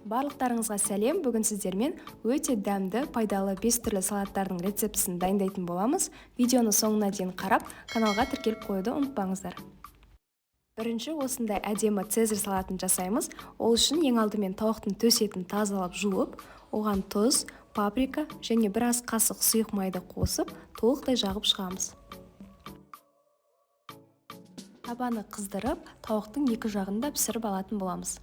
Барлықтарыңызға сәлем. Бүгін сіздермен өте дәмді, пайдалы 5 түрлі салаттардың рецептісін дайындайтын боламыз. Видеоны соңына дейін қарап, каналға тіркеліп қоюды ұмытпаңыздар. Бірінші осындай әдемі цезарь салатын жасаймыз. Ол үшін ең алдымен тауықтың төс етін тазалап жуып, оған тұз, паприка және біраз қасық сұйық майды қосып, толықтай жағып шығамыз. Табаны қыздырып, тауықтың екі жағын да пісіріп алатын боламыз.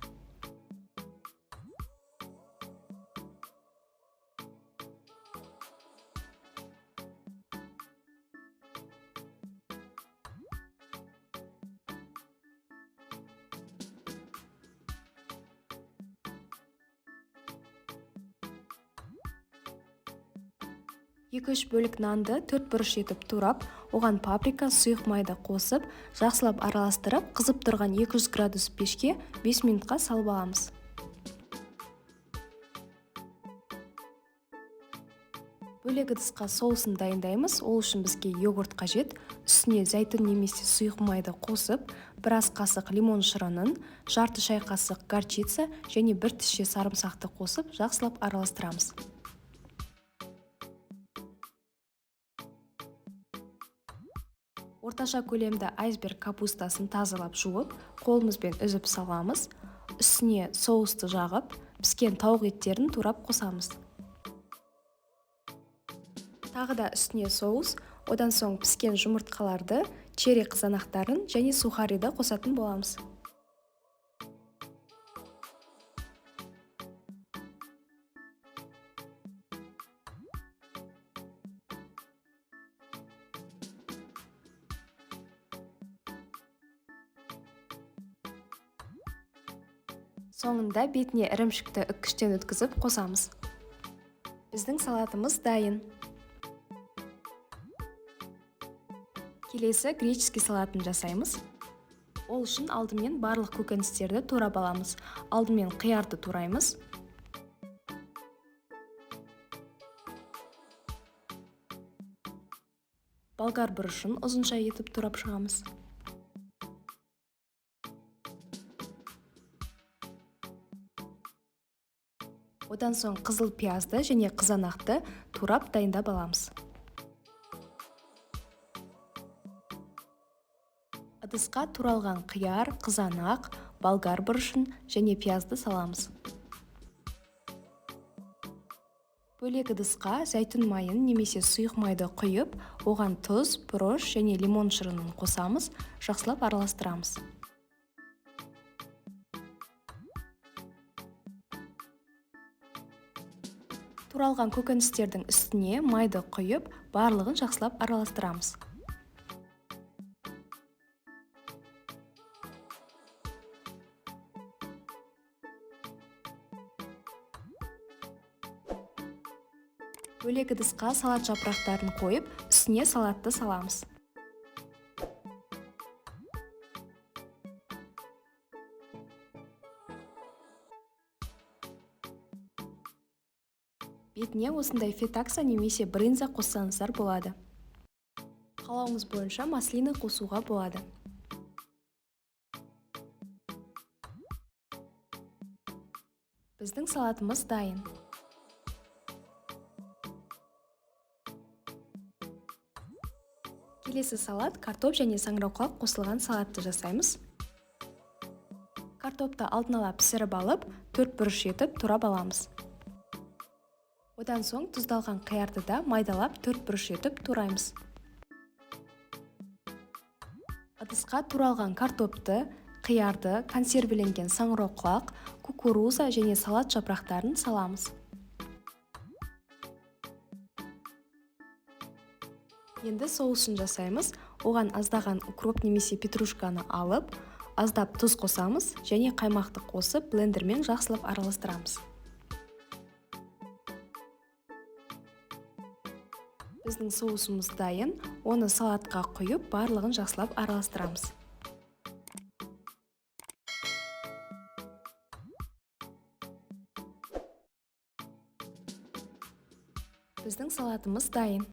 Екі-үш бөлік нанды 4 бұрыш етіп турап, оған паприка, сұйық майды қосып, жақсылап араластырып, қызып тұрған 200 градус пешке 5 минутқа салып аламыз. Бөлек ыдысқа соусын дайындаймыз. Ол үшін бізге йогурт қажет. Үстіне зәйтүн немесе сұйық майды қосып, біраз қасық лимон шырынын, жарты шай қасық горчица және бір тісше сарымсақты қосып, жақсылап араластырамыз. Орташа көлемді айсберг капустасын тазалап жуып, қолымызбен үзіп саламыз. Үстіне соусты жағып, піскен тауық еттерін турап қосамыз. Тағы да үстіне соус, одан соң піскен жұмыртқаларды, черри қызанақтарын және сухариді қосатын боламыз. Соңында бетіне ірімшікті үккіштен өткізіп қосамыз. Біздің салатымыз дайын. Келесі греческий салатын жасаймыз. Ол үшін алдымен барлық көкөністерді турап аламыз. Алдымен қиярды тураймыз. Болгар бұрышын ұзынша етіп турап шығамыз. Одан соң қызыл пиязды және қызанақты турап дайындап аламыз. Ыдысқа туралған қияр, қызанақ, болгар бұрышын және пиязды саламыз. Бөлек ыдысқа зәйтүн майын немесе сұйық майды құйып, оған тұз, бұрыш және лимон шырынын қосамыз, жақсылап араластырамыз. Туралған көкөністердің үстіне майды құйып, барлығын жақсылап араластырамыз. Бөлек ыдысқа салат жапырақтарын қойып, үстіне салатты саламыз. Бетіне осындай фетакса немесе брынза қоссаңыздар болады. Қалауыңыз бойынша маслина қосуға болады. Біздің салатымыз дайын. Келесі салат картоп және саңырауқұлақ қосылған салатты жасаймыз. Картопты алдын ала пісіріп алып, 4 бұрыш етіп турап аламыз. Одан соң тұздалған қиярды да майдалап 4 бұрыш етіп тураймыз. Ыдысқа туралған картопты, қиярды, консервіленген саңырауқұлақ, кукуруза және салат жапырақтарын саламыз. Енді соусын жасаймыз. Оған аздаған укроп немесе петрушканы алып, аздап тұз қосамыз және қаймақты қосып, блендермен жақсылап араластырамыз. Біздің соусымыз дайын. Оны салатқа құйып, барлығын жақсылап араластырамыз. Біздің салатымыз дайын.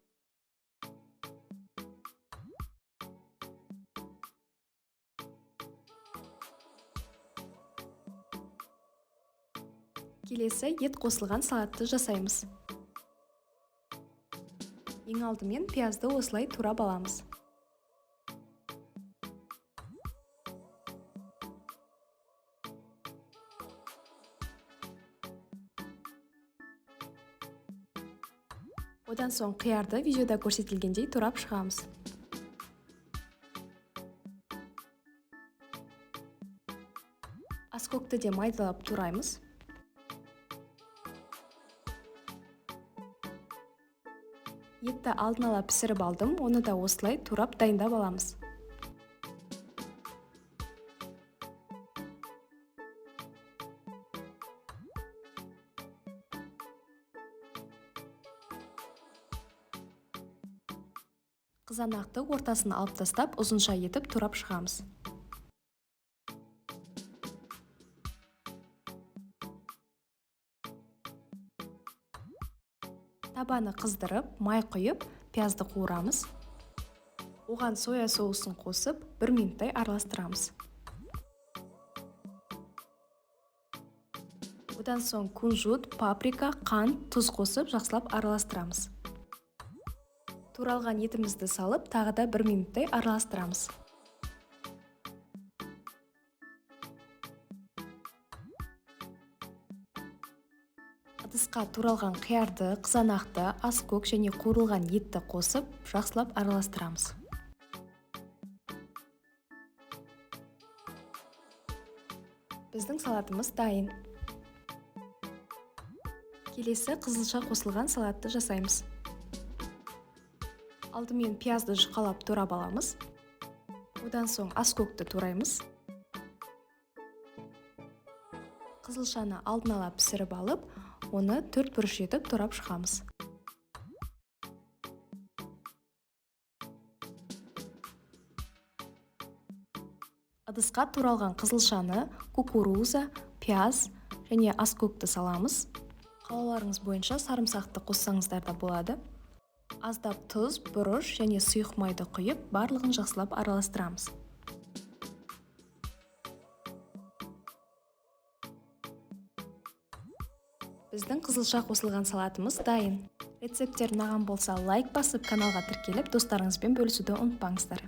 Келесі ет қосылған салатты жасаймыз. Ең алдымен пиязды осылай турап аламыз. Одан соң қиярды видеода көрсетілгендей турап шығамыз. Аскөкті де майдалап тураймыз. Етті алдын ала пісіріп алдым, оны да осылай турап дайындап аламыз. Қызанақты ортасын алып тастап, ұзынша етіп турап шығамыз. Табаны қыздырып, май құйып, пиязды қуырамыз. Оған соя соусын қосып, 1 минуттай араластырамыз. Одан соң кунжут, паприка, қант, тұз қосып, жақсылап араластырамыз. Туралған етімізді салып, тағы да 1 минуттай араластырамыз. Ыдысқа туралған қиярды, қызанақты, аскөк және қуырылған етті қосып, жақсылап араластырамыз. Біздің салатымыз дайын. Келесі қызылша қосылған салатты жасаймыз. Алдымен пиязды жұқалап турап аламыз. Одан соң аскөкті тураймыз. Қызылшаны алдын ала пісіріп алып, оны 4 бұрыш етіп турап шығамыз. Ыдысқа туралған қызылшаны, кукуруза, пияз және аскөкті саламыз. Қалауларыңыз бойынша сарымсақты қоссаңыздар да болады. Аздап тұз, бұрыш және сұйық майды құйып, барлығын жақсылап араластырамыз. Біздің қызылша қосылған салатымыз дайын. Рецепттер ұнаған болса, лайк басып, каналға тіркеліп, достарыңызбен бөлісуді ұмытпаңыздар.